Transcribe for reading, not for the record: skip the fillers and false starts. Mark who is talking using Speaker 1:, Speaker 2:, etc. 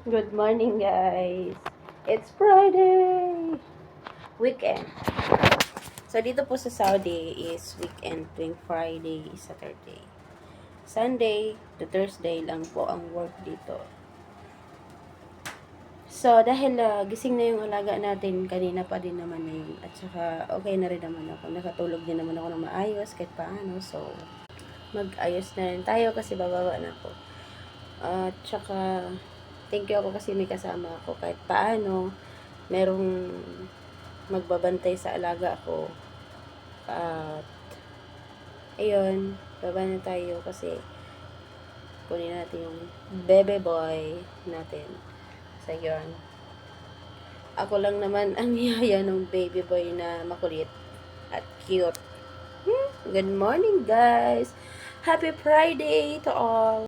Speaker 1: Good morning, guys. It's Friday. Weekend. So, dito po sa Saudi is weekend tuwing Friday, Saturday. Sunday to Thursday lang po ang work dito. So, dahil gising na yung alaga natin, kanina pa din naman na yun. At saka, okay na rin naman ako. Nakatulog din naman ako na maayos kahit paano. So, mag-ayos na rin tayo kasi bababa na ako. At saka, thank you ako kasi may kasama ako kahit paano. Merong magbabantay sa alaga ko. At, ayun, baba na tayo kasi kunin natin yung bebe boy natin. So, yun. Ako lang naman ang yaya ng baby boy na makulit at cute. Good morning, guys! Happy Friday to all!